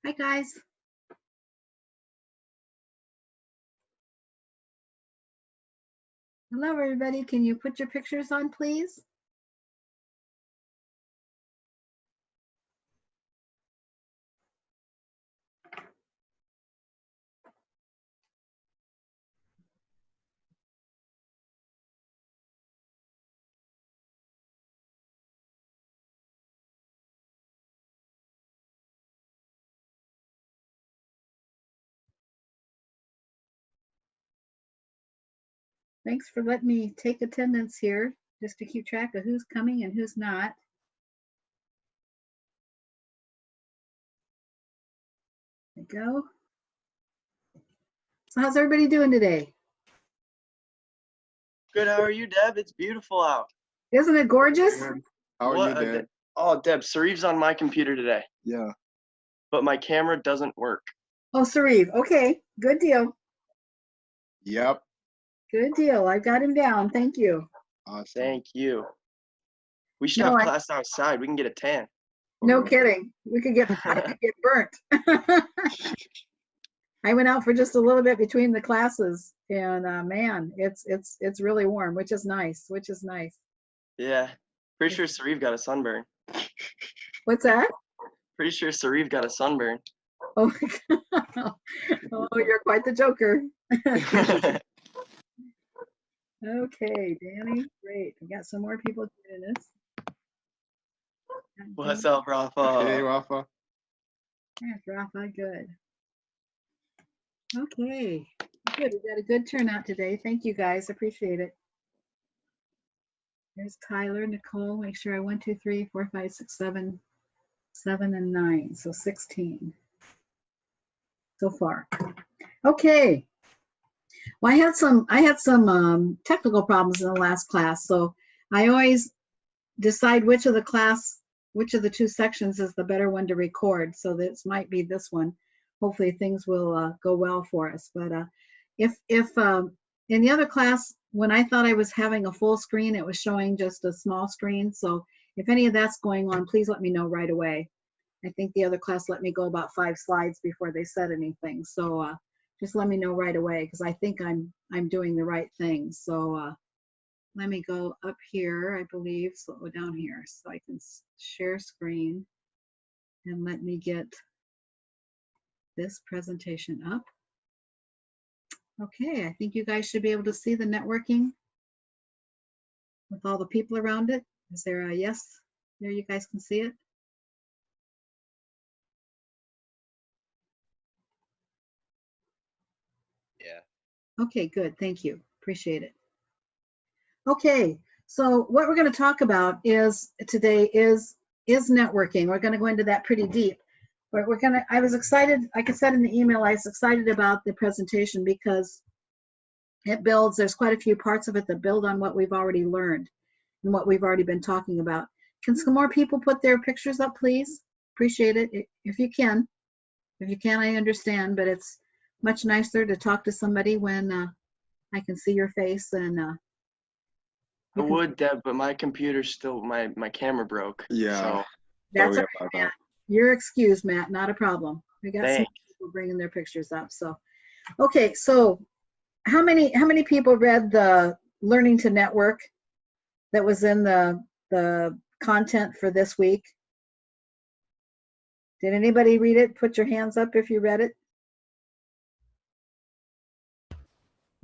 Hi, guys. Hello, everybody. Can you put your pictures on, please? Thanks for letting me take attendance here, just to keep track of who's coming and who's not. There we go. So how's everybody doing today? Good. How are you, Deb? It's beautiful out. Isn't it gorgeous? How are you, Deb? Oh, Deb, Sariv's on my computer today, Yeah. but my camera doesn't work. Oh, Sariv. Okay, good deal. Yep. Good deal. I got him down. Thank you. Awesome. Thank you. We should No, have class outside. We can get a tan. No kidding. I could get burnt. I went out for just a little bit between the classes, and man, it's really warm, which is nice. Yeah. Pretty sure Sariv got a sunburn. What's that? Pretty sure Sariv got a sunburn. Oh, oh, you're quite the joker. Okay, Danny, great. We got some more people joining us. What's up, Rafa? Hey, Rafa. Yes, Rafa, good. Okay, good. We got a good turnout today. Thank you, guys. Appreciate it. There's Tyler, Nicole. Make sure I 1, 2, 3, 4, 5, 6, 7, 7, and 9. So 16 so far. Okay. Well, I had some technical problems in the last class, so I always decide which of the two sections is the better one to record. So this might be this one. Hopefully things will go well for us. But if in the other class, when I thought I was having a full screen, it was showing just a small screen. So if any of that's going on, please let me know right away. I think the other class let me go about 5 slides before they said anything. So just let me know right away, because I think I'm doing the right thing. So let me go up here, I believe, so go down here so I can share screen, and let me get this presentation up. Okay, I think you guys should be able to see the networking with all the people around it. Is there a yes? There, you guys can see it. Yeah. Okay, good, thank you, appreciate it. Okay, so what we're going to talk about today is networking. We're going to go into that pretty deep. But I was excited, like I said in the email, I was excited about the presentation because there's quite a few parts of it that build on what we've already learned and what we've already been talking about. Can some more people put their pictures up, please? Appreciate it, if you can. If you can, I understand, but it's much nicer to talk to somebody when I can see your face and I would, Deb, but my computer's still, my camera broke. Yeah. So. That's all right, Matt. You're excused, Matt, not a problem. We got some people bringing their pictures up. So, okay, so how many people read the Learning to Network that was in the content for this week? Did anybody read it? Put your hands up if you read it.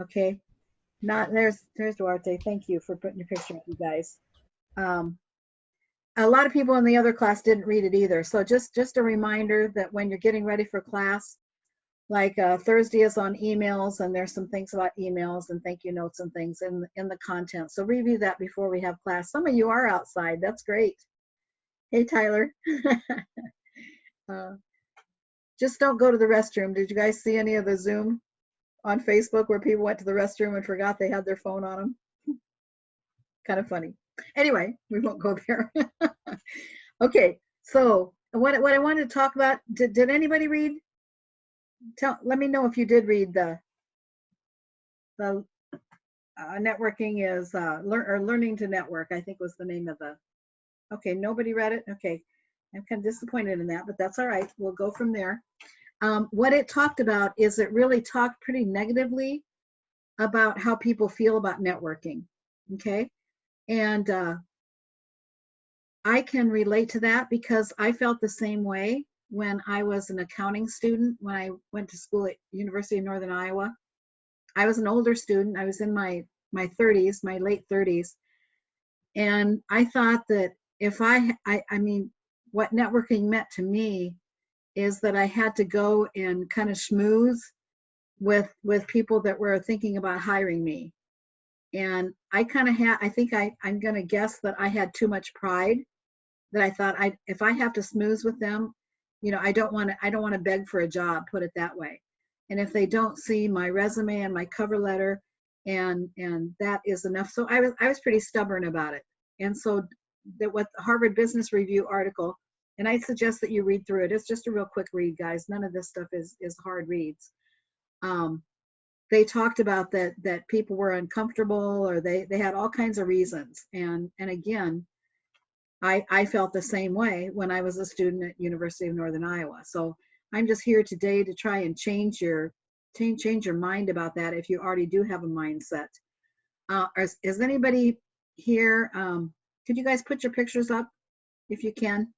Okay, there's Duarte. Thank you for putting your picture up, you guys. A lot of people in the other class didn't read it either. So just a reminder that when you're getting ready for class, like Thursday is on emails, and there's some things about emails and thank you notes and things in the content. So review that before we have class. Some of you are outside. That's great. Hey, Tyler. Just don't go to the restroom. Did you guys see any of the Zoom on Facebook where people went to the restroom and forgot they had their phone on them? Kind of funny. Anyway, we won't go there. Okay, so what I wanted to talk about, did anybody read? Let me know if you did read the networking is or Learning to Network, I think was the name of the. Okay, nobody read it. Okay, I'm kind of disappointed in that, but that's all right. We'll go from there. What it talked about is it really talked pretty negatively about how people feel about networking. Okay. And I can relate to that because I felt the same way when I was an accounting student, when I went to school at University of Northern Iowa. I was an older student. I was in my 30s, my late 30s. And I thought that if I mean, what networking meant to me is that I had to go and kind of schmooze with people that were thinking about hiring me. And I kind of had, I think I'm going to guess that I had too much pride, that I thought if I have to schmooze with them, you know, I don't want to beg for a job, put it that way. And if they don't see my resume and my cover letter, and that is enough. So I was pretty stubborn about it. And so what the Harvard Business Review article, and I suggest that you read through it. It's just a real quick read, guys. None of this stuff is hard reads. They talked about that people were uncomfortable, or they had all kinds of reasons. And again, I felt the same way when I was a student at University of Northern Iowa. So I'm just here today to try and change your mind about that if you already do have a mindset. Is anybody here? Could you guys put your pictures up if you can?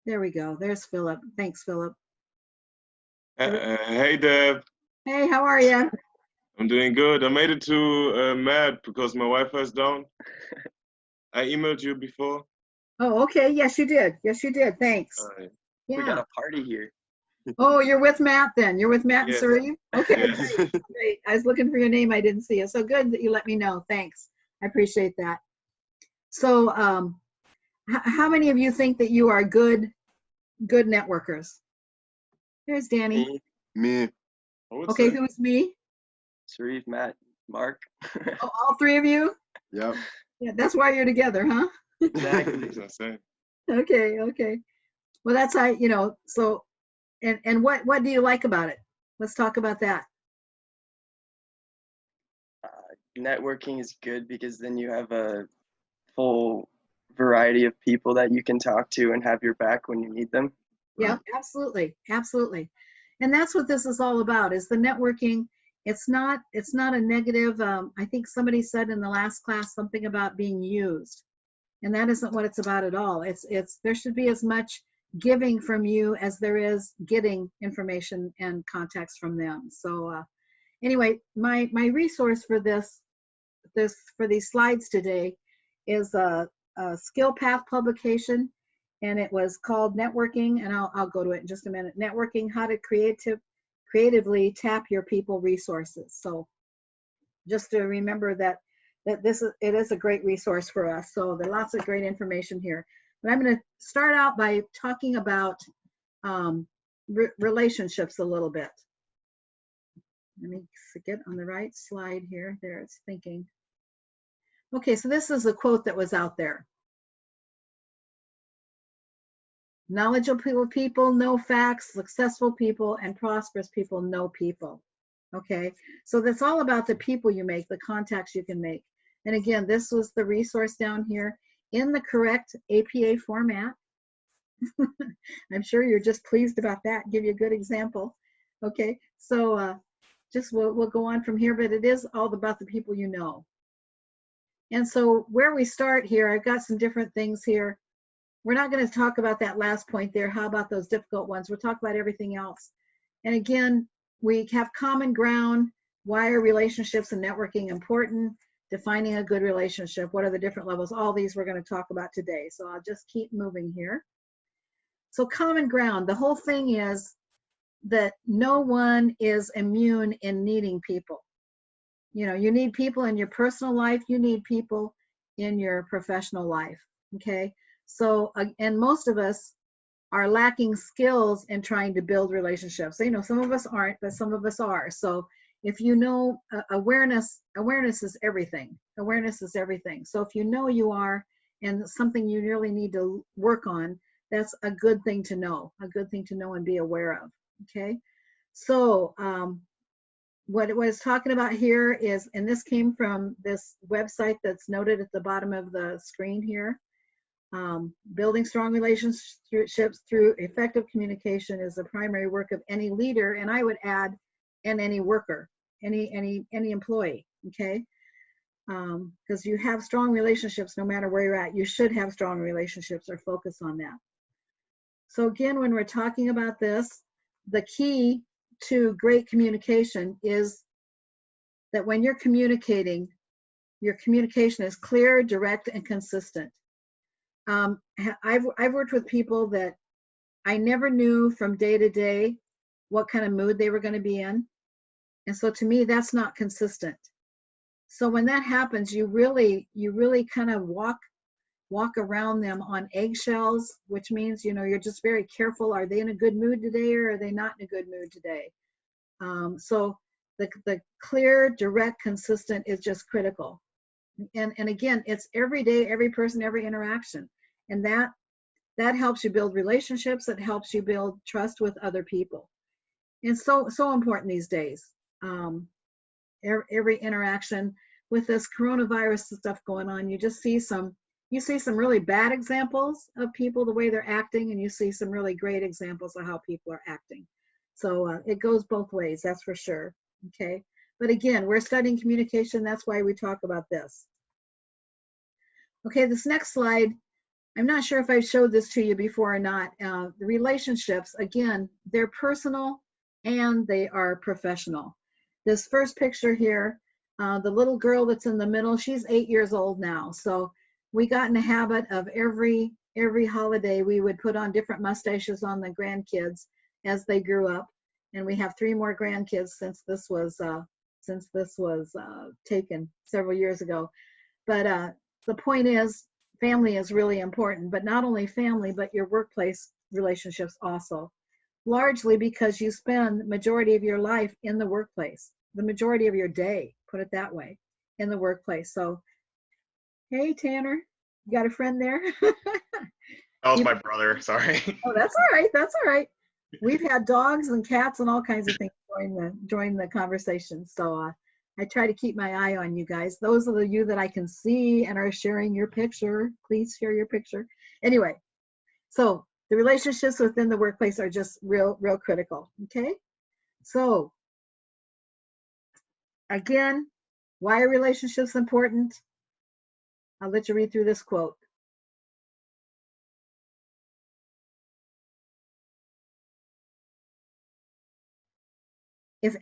There we go. There's Philip. Thanks, Philip. Hey, Deb. Hey, how are you? I'm doing good. I made it to Mad because my Wi-Fi is down. I emailed you before. Oh, okay. Yes, you did. Yes, you did. Thanks. Right. Yeah. We got a party here. Oh, you're with Matt then. You're with Matt Yes. and Saree? Okay, Yes. great. I was looking for your name. I didn't see it. So good that you let me know. Thanks. I appreciate that. So how many of you think that you are good networkers? There's Danny. Me, Me. I would Okay, say. who's me? Sharif, Matt, Mark. Oh, all three of you? Yep. Yeah, that's why you're together, huh? Exactly. That's what I'm saying. Okay, okay. Well, that's how, you know, so, and what do you like about it? Let's talk about that. Networking is good because then you have a full variety of people that you can talk to and have your back when you need them. Yeah, absolutely, absolutely. And that's what this is all about, is the networking. It's not a negative. I think somebody said in the last class something about being used, and that isn't what it's about at all. It's there should be as much giving from you as there is getting information and contacts from them. So anyway, my resource for for these slides today is a skill path publication, and it was called Networking, and I'll go to it in just a minute. Networking: How to Creatively Tap Your People Resources. So just to remember that it is a great resource for us. So there's lots of great information here. But I'm going to start out by talking about relationships a little bit. Let me get on the right slide here. There, it's thinking. Okay, so this is a quote that was out there. Knowledgeable people know facts, successful people and prosperous people know people. Okay, so that's all about the people you make, the contacts you can make. And again, this was the resource down here in the correct APA format. I'm sure you're just pleased about that. Give you a good example. Okay, so just we'll go on from here, but it is all about the people you know. And so where we start here, I've got some different things here. We're not going to talk about that last point there. How about those difficult ones? We'll talk about everything else. And again, we have common ground. Why are relationships and networking important? Defining a good relationship. What are the different levels? All these we're going to talk about today. So I'll just keep moving here. So common ground. The whole thing is that no one is immune in needing people. You know, you need people in your personal life. You need people in your professional life. Okay. So, and most of us are lacking skills in trying to build relationships. So, you know, some of us aren't, but some of us are. So if you know, awareness is everything. Awareness is everything. So if you know you are, and something you really need to work on, that's a good thing to know, and be aware of. Okay. So what it was talking about here is, and this came from this website that's noted at the bottom of the screen here. Building strong relationships through effective communication is the primary work of any leader, and I would add, and any worker, any employee. Okay, because you have strong relationships no matter where you're at. You should have strong relationships or focus on that. So again, when we're talking about this, the key to great communication is that when you're communicating, your communication is clear, direct, and consistent. I've worked with people that I never knew from day to day what kind of mood they were going to be in. And so to me, that's not consistent. So when that happens, you really kind of walk around them on eggshells, which means, you're just very careful. Are they in a good mood today, or are they not in a good mood today? So the clear, direct, consistent is just critical. And again, it's every day, every person, every interaction. And that helps you build relationships. It helps you build trust with other people. And so important these days. Every interaction with this coronavirus stuff going on, you see some really bad examples of people, the way they're acting, and you see some really great examples of how people are acting. So it goes both ways, that's for sure. Okay, but again, we're studying communication. That's why we talk about this. Okay, this next slide, I'm not sure if I showed this to you before or not. The relationships, again, they're personal and they are professional. This first picture here, the little girl that's in the middle, she's 8 years old now. So we got in the habit of every holiday, we would put on different mustaches on the grandkids as they grew up. And we have 3 more grandkids since this was taken several years ago. But the point is, family is really important, but not only family, but your workplace relationships also. Largely because you spend the majority of your life in the workplace, the majority of your day, put it that way, in the workplace. So, hey, Tanner, you got a friend there? That was my brother, sorry. Oh, that's all right, that's all right. We've had dogs and cats and all kinds of things join the conversation. So I try to keep my eye on you guys. Those are you that I can see and are sharing your picture. Please share your picture. Anyway, so the relationships within the workplace are just real critical, okay? So again, why are relationships important? I'll let you read through this quote. If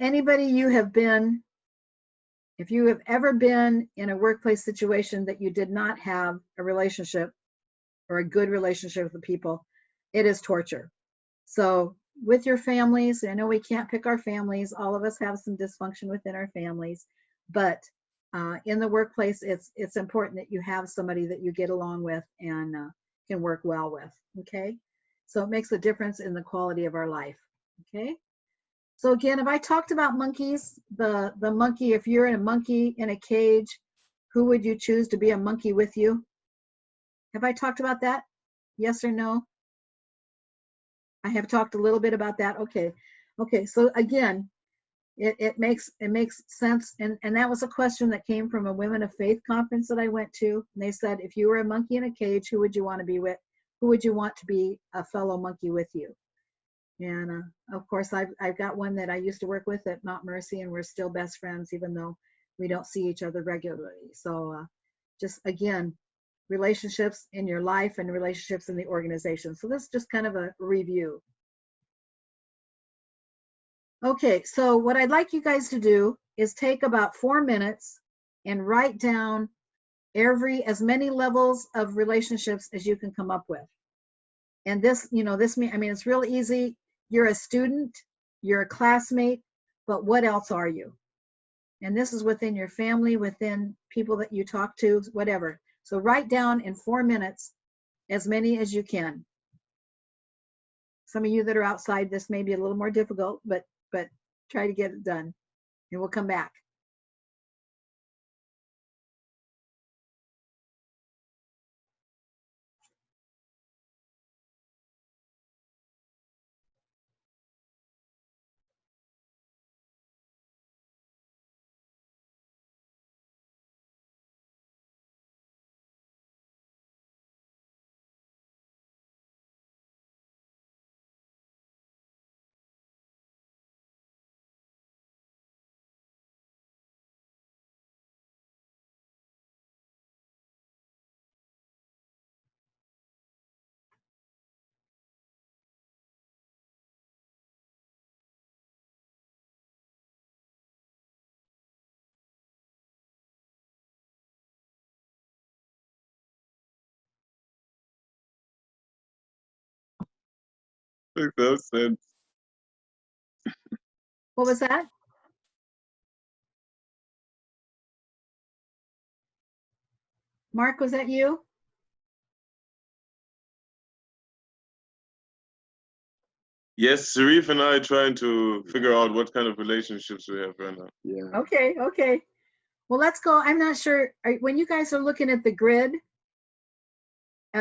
you have ever been in a workplace situation that you did not have a relationship or a good relationship with the people, it is torture. So with your families, I know we can't pick our families. All of us have some dysfunction within our families, but in the workplace, it's important that you have somebody that you get along with and can work well with, okay? So it makes a difference in the quality of our life, okay? So again, have I talked about monkeys? The monkey, if you're a monkey in a cage, who would you choose to be a monkey with you? Have I talked about that? Yes or no? I have talked a little bit about that. Okay. So again, it makes sense. And that was a question that came from a Women of Faith conference that I went to. And they said, if you were a monkey in a cage, who would you want to be with? Who would you want to be a fellow monkey with you? And of course, I've got one that I used to work with at Mount Mercy, and we're still best friends, even though we don't see each other regularly. So just again, relationships in your life and relationships in the organization. So this is just kind of a review. Okay, so what I'd like you guys to do is take about 4 minutes and write down as many levels of relationships as you can come up with. And this, it's real easy. You're a student, you're a classmate, but what else are you? And this is within your family, within people that you talk to, whatever. So write down in 4 minutes as many as you can. Some of you that are outside, this may be a little more difficult, but try to get it done, and we'll come back. Makes no sense. What was that? Mark, was that you? Yes, Sharif and I are trying to figure out what kind of relationships we have right now. Yeah. Okay, okay. Well, let's go. I'm not sure. When you guys are looking at the grid,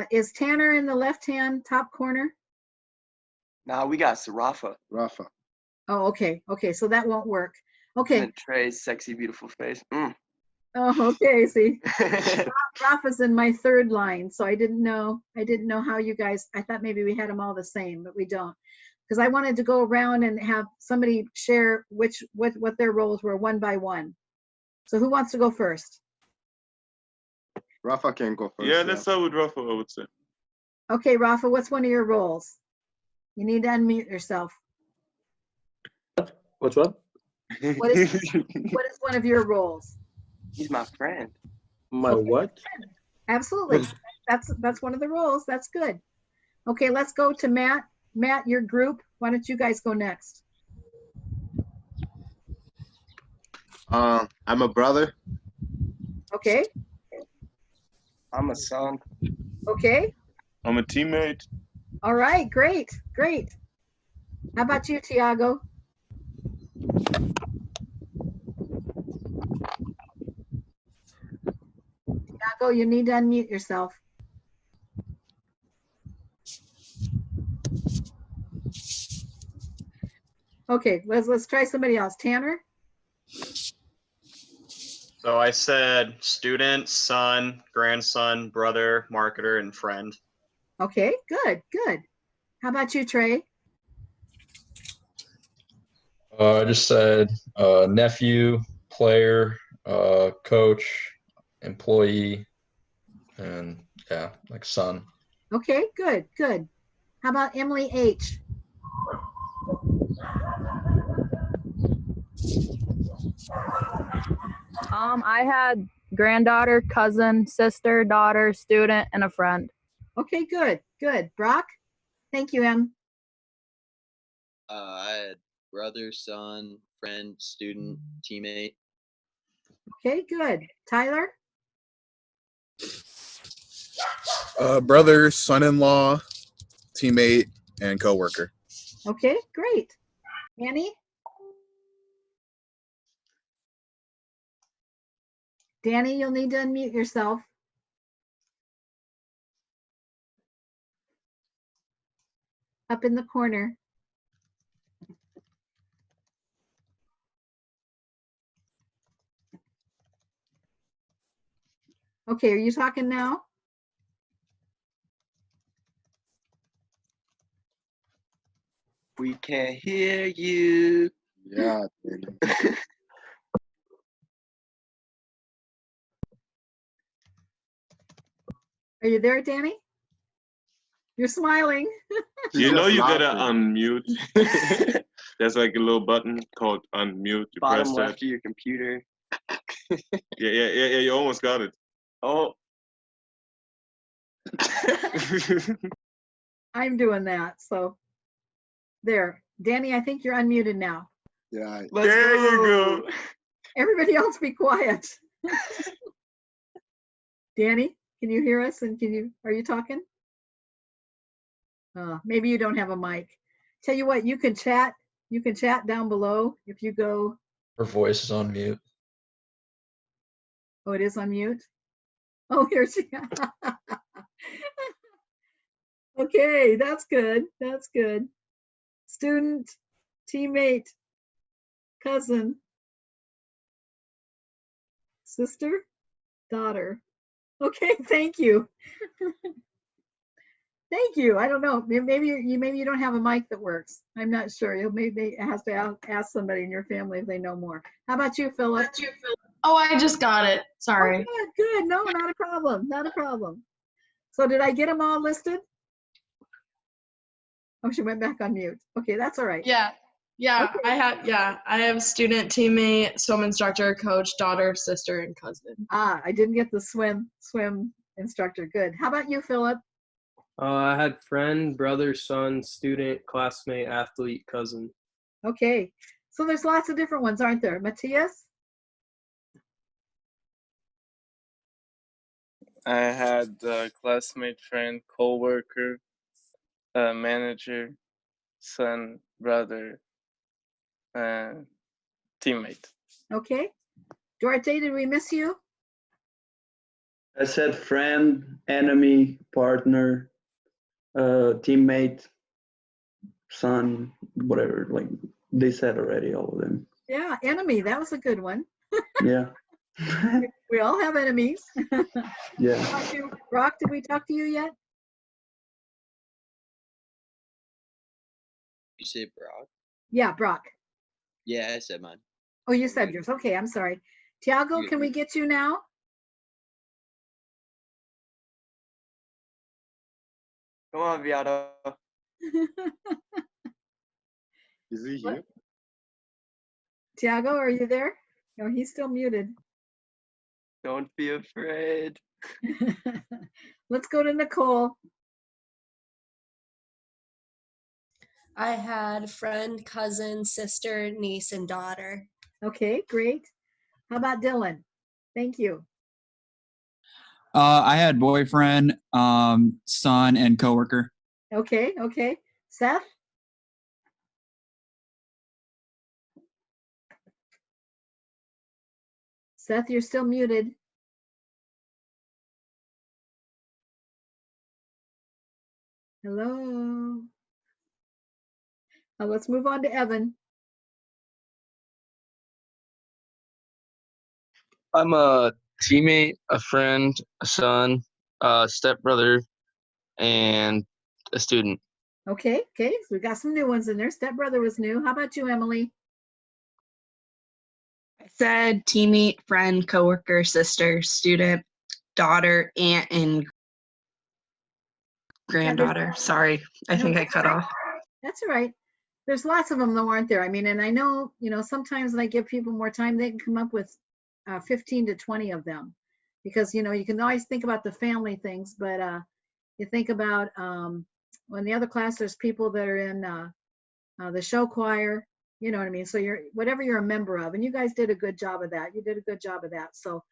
is Tanner in the left-hand top corner? Nah, we got Sarafa. Rafa. Oh, okay, okay. So that won't work. And Okay. then Trey's sexy, beautiful face. Mm. Oh, okay. See, Rafa's in my third line, so I didn't know how you guys. I thought maybe we had them all the same, but we don't. Because I wanted to go around and have somebody share what their roles were one by one. So who wants to go first? Rafa can go first. Yeah, let's start with Rafa, I would say. Okay, Rafa, what's one of your roles? You need to unmute yourself. What's what? What is one of your roles? He's my friend. My Okay. what? Absolutely. That's one of the roles. That's good. Okay, let's go to Matt. Matt, your group. Why don't you guys go next? I'm a brother. Okay. I'm a son. Okay. I'm a teammate. All right. Great. Great. How about you, Tiago? Tiago, you need to unmute yourself. Okay, let's try somebody else. Tanner? So I said student, son, grandson, brother, marketer, and friend. Okay, good, good. How about you, Trey? I just said nephew, player, coach, employee, and yeah, like son. Okay, good, good. How about Emily H? I had granddaughter, cousin, sister, daughter, student, and a friend. Okay, good, good. Brock? Thank you, Em. I had brother, son, friend, student, teammate. Okay, good. Tyler? Brother, son-in-law, teammate, and coworker. Okay, great. Annie? Danny, you'll need to unmute yourself. Up in the corner. Okay, are you talking now? We can't hear you. Yeah. Are you there, Danny? You're smiling. You know just you gotta laughing. unmute. There's like a little button called unmute. You Bottom press left that. of your computer. Yeah, you almost got it. Oh. I'm doing that, so there. Danny, I think you're unmuted now. Yeah. There you go. Everybody else be quiet. Danny, can you hear us and are you talking? Maybe you don't have a mic. Tell you what, you can chat down below if you go. Her voice is on mute. Oh, it is on mute. Oh, here she. Okay, that's good. That's good. Student, teammate, cousin, sister, daughter. Okay, thank you. Thank you. I don't know. Maybe you don't have a mic that works. I'm not sure. You'll maybe have to ask somebody in your family if they know more. How about you, Philip? Oh, I just got it. Sorry. Oh, good. No, not a problem. Not a problem. So did I get them all listed? Oh, she went back on mute. Okay, that's all right. Yeah. Yeah, Okay. I have student, teammate, swim instructor, coach, daughter, sister, and cousin. I didn't get the swim instructor. Good. How about you, Philip? I had friend, brother, son, student, classmate, athlete, cousin. Okay, so there's lots of different ones, aren't there? Matthias? I had a classmate, friend, coworker, manager, son, brother, and teammate. Okay. Duarte, did we miss you? I said friend, enemy, partner, teammate, son, whatever. Like they said already, all of them. Yeah, enemy, that was a good one. Yeah. We all have enemies. Yeah. How about you, Brock, did we talk to you yet? You say Brock? Yeah, Brock. Yeah, I said mine. Oh, you said yours. Okay, I'm sorry. Tiago, can we get you now? Come on, Viato. Is he here? Tiago, are you there? No, he's still muted. Don't be afraid. Let's go to Nicole. I had friend, cousin, sister, niece, and daughter. Okay, great. How about Dylan? Thank you. I had boyfriend, son, and coworker. Okay, okay. Seth? Seth, you're still muted. Hello. Now let's move on to Evan. I'm a teammate, a friend, a son, a stepbrother, and a student. Okay, okay. So we got some new ones in there. Stepbrother was new. How about you, Emily? I said teammate, friend, coworker, sister, student, daughter, aunt, and granddaughter. Sorry, I think I cut off. That's all right. There's lots of them though, aren't there? I mean, and I know, sometimes when I give people more time, they can come up with 15 to 20 of them because, you can always think about the family things, but you think about when the other class, there's people that are in the show choir, you know what I mean? So whatever you're a member of, and you guys did a good job of that. You did a good job of that. So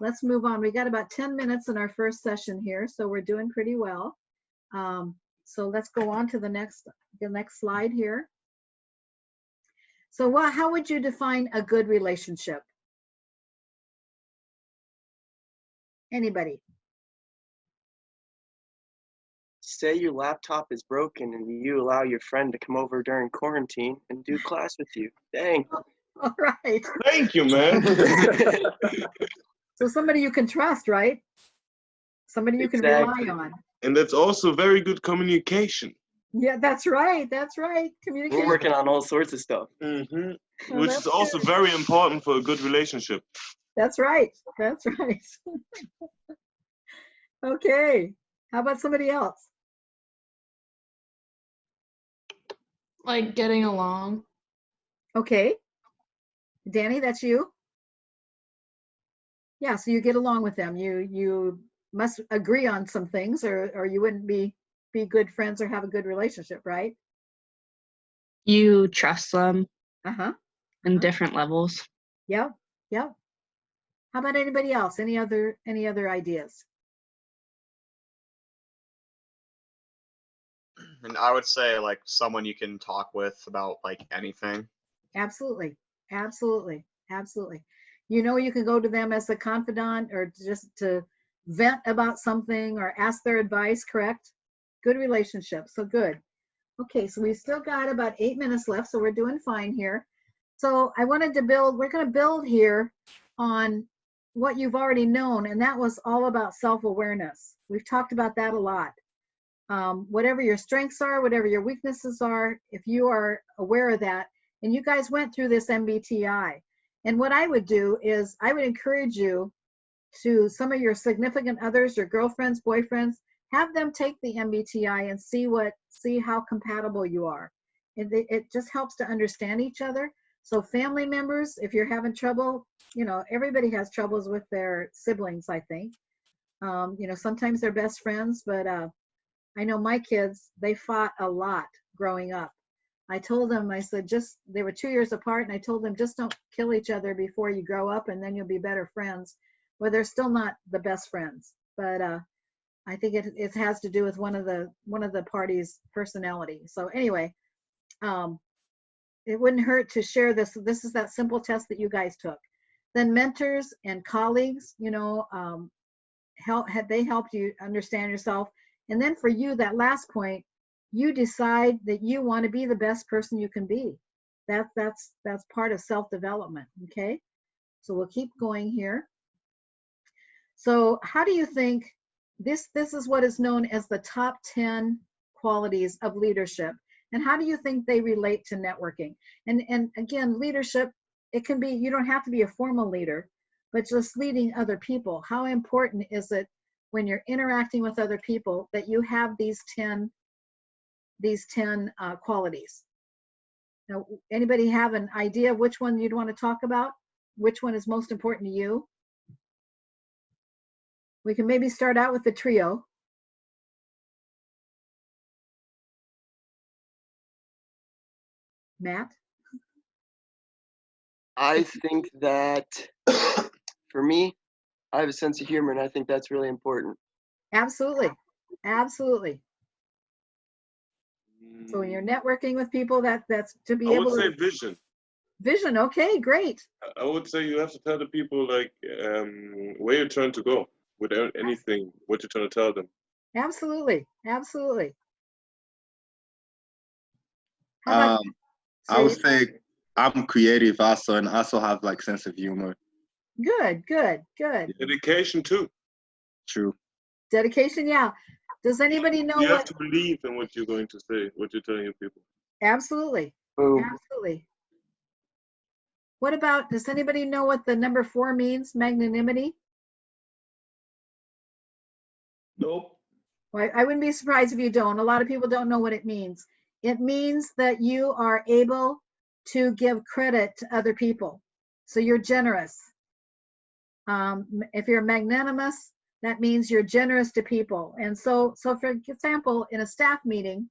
let's move on. We got about 10 minutes in our first session here, so we're doing pretty well. So let's go on to the next slide here. So how would you define a good relationship? Anybody? Say your laptop is broken and you allow your friend to come over during quarantine and do class with you. Dang. All right. Thank you, man. So somebody you can trust, right? Somebody you can rely on. And that's also very good communication. Yeah, that's right. That's right. Communication. We're working on all sorts of stuff. Mm-hmm. Oh, Which is also very important for a good relationship. That's right. That's right. Okay. How about somebody else? Like getting along. Okay. Danny, that's you? Yeah, so you get along with them. You must agree on some things or you wouldn't be good friends or have a good relationship, right? You trust them Uh-huh. in different levels. Yep. Yep. How about anybody else? Any other ideas? And I would say like someone you can talk with about like anything. Absolutely. Absolutely. Absolutely. You can go to them as a confidant or just to vent about something or ask their advice, correct? Good relationship. So good. Okay, so we've still got about 8 minutes left, so we're doing fine here. So we're going to build here on what you've already known, and that was all about self-awareness. We've talked about that a lot. Whatever your strengths are, whatever your weaknesses are, if you are aware of that, and you guys went through this MBTI. And what I would do is I would encourage you to some of your significant others, your girlfriends, boyfriends, have them take the MBTI and see how compatible you are. It just helps to understand each other. So family members, if you're having trouble, everybody has troubles with their siblings, I think. Sometimes they're best friends, but I know my kids, they fought a lot growing up. I told them, I said, they were 2 years apart, and I told them, just don't kill each other before you grow up, and then you'll be better friends. Well, they're still not the best friends, but I think it has to do with one of the parties' personality. So anyway, it wouldn't hurt to share this. This is that simple test that you guys took. Then mentors and colleagues, they helped you understand yourself. And then for you, that last point, you decide that you want to be the best person you can be. That's part of self-development. Okay, so we'll keep going here. So how do you think this is what is known as the top 10 qualities of leadership, and how do you think they relate to networking? And again, leadership, it can be, you don't have to be a formal leader, but just leading other people. How important is it when you're interacting with other people that you have these 10 qualities? Now, anybody have an idea of which one you'd want to talk about? Which one is most important to you? We can maybe start out with the trio. Matt? I think that for me, I have a sense of humor, and I think that's really important. Absolutely. Absolutely. So when you're networking with people, that's to be I able would say to. vision. Vision, okay, great. I would say you have to tell the people like where you're trying to go without anything, what you're trying to tell them. Absolutely. Absolutely. How about I would Sri? say I'm creative also, and also have like sense of humor. Good, good, good. Dedication too. True. Dedication, yeah. Does anybody know You have what? to believe in what you're going to say, what you're telling your people. Absolutely. Boom. Absolutely. What about, does anybody know what the number 4 means, magnanimity? Nope. Well, I wouldn't be surprised if you don't. A lot of people don't know what it means. It means that you are able to give credit to other people. So you're generous. If you're magnanimous, that means you're generous to people. And so for example, in a staff meeting,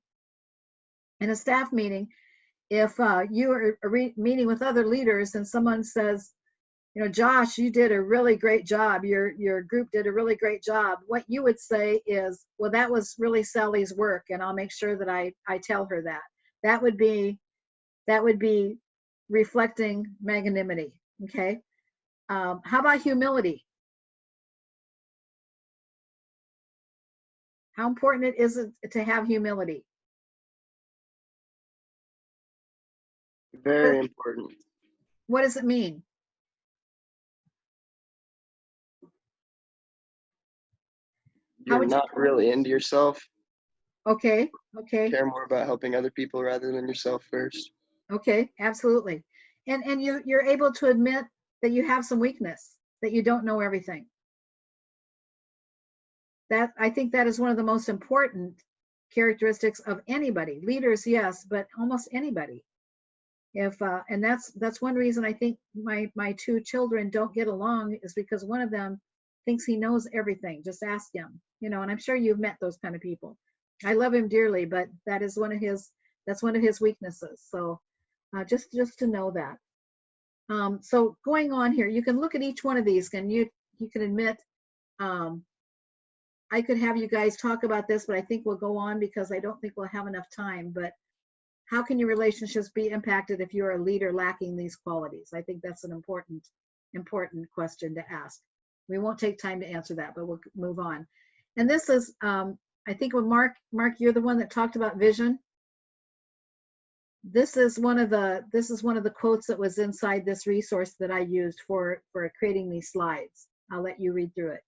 if you are meeting with other leaders and someone says, Josh, you did a really great job. Your group did a really great job. What you would say is, well, that was really Sally's work, and I'll make sure that I tell her that. That would be reflecting magnanimity. Okay. How about humility? How important is it to have humility? Very important. What does it mean? You're not really into yourself. Okay, okay. Care more about helping other people rather than yourself first. Okay, absolutely. And you're able to admit that you have some weakness, that you don't know everything. That, I think that is one of the most important characteristics of anybody. Leaders, yes, but almost anybody. And that's one reason I think my 2 children don't get along, is because one of them thinks he knows everything. Just ask him, and I'm sure you've met those kind of people. I love him dearly, but that's one of his weaknesses. So just to know that. So going on here, you can look at each one of these, and you can admit, I could have you guys talk about this, but I think we'll go on because I don't think we'll have enough time. But how can your relationships be impacted if you're a leader lacking these qualities? I think that's an important question to ask. We won't take time to answer that, but we'll move on. And this is, I think when Mark, you're the one that talked about vision. This is one of the quotes that was inside this resource that I used for creating these slides. I'll let you read through it.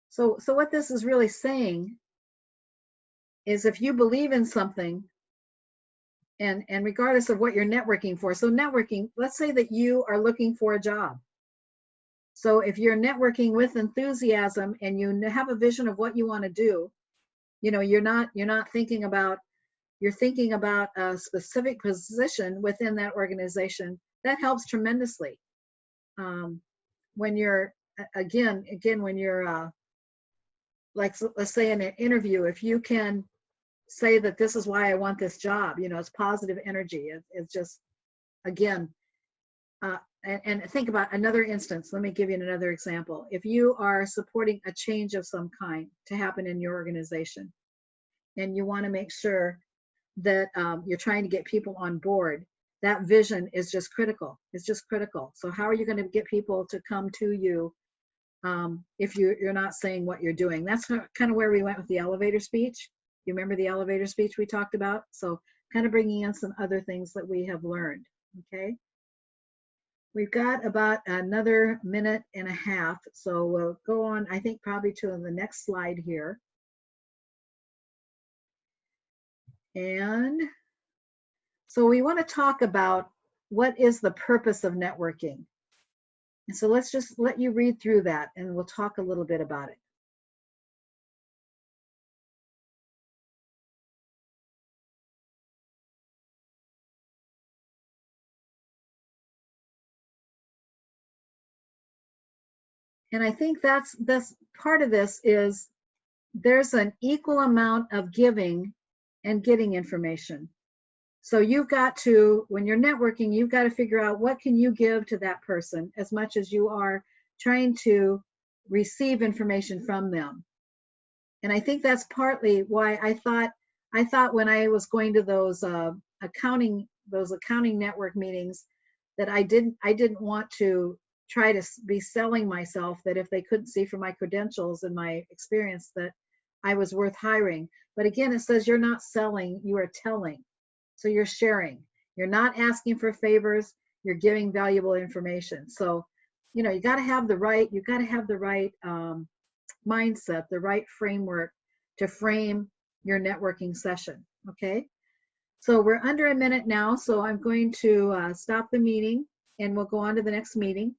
So what this is really saying is, if you believe in something, and regardless of what you're networking for, so networking, let's say that you are looking for a job. So if you're networking with enthusiasm and you have a vision of what you want to do, you're not thinking about, you're thinking about a specific position within that organization, that helps tremendously. When you're, again, when you're, like, let's say in an interview, if you can say that this is why I want this job, you know, it's positive energy. It's just, again, and think about another instance. Let me give you another example. If you are supporting a change of some kind to happen in your organization, and you want to make sure that you're trying to get people on board, that vision is just critical. It's just critical. So how are you going to get people to come to you if you're not saying what you're doing? That's kind of where we went with the elevator speech. You remember the elevator speech we talked about? So kind of bringing in some other things that we have learned, okay? We've got about another minute and a half, so we'll go on, I think, probably to the next slide here. And so we want to talk about what is the purpose of networking. And so let's just let you read through that, and we'll talk a little bit about it. And I think that's part of this is there's an equal amount of giving and getting information. So you've got to, when you're networking, you've got to figure out what can you give to that person as much as you are trying to receive information from them. And I think that's partly why I thought when I was going to those accounting network meetings that I didn't want to try to be selling myself, that if they couldn't see from my credentials and my experience that I was worth hiring. But again, it says you're not selling, you are telling. So you're sharing. You're not asking for favors, you're giving valuable information. So, you know, you got to have the right mindset, the right framework to frame your networking session, okay? So we're under a minute now, so I'm going to stop the meeting and we'll go on to the next meeting,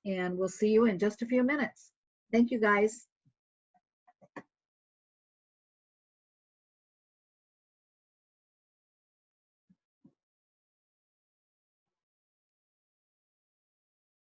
and we'll see you in just a few minutes. Thank you, guys.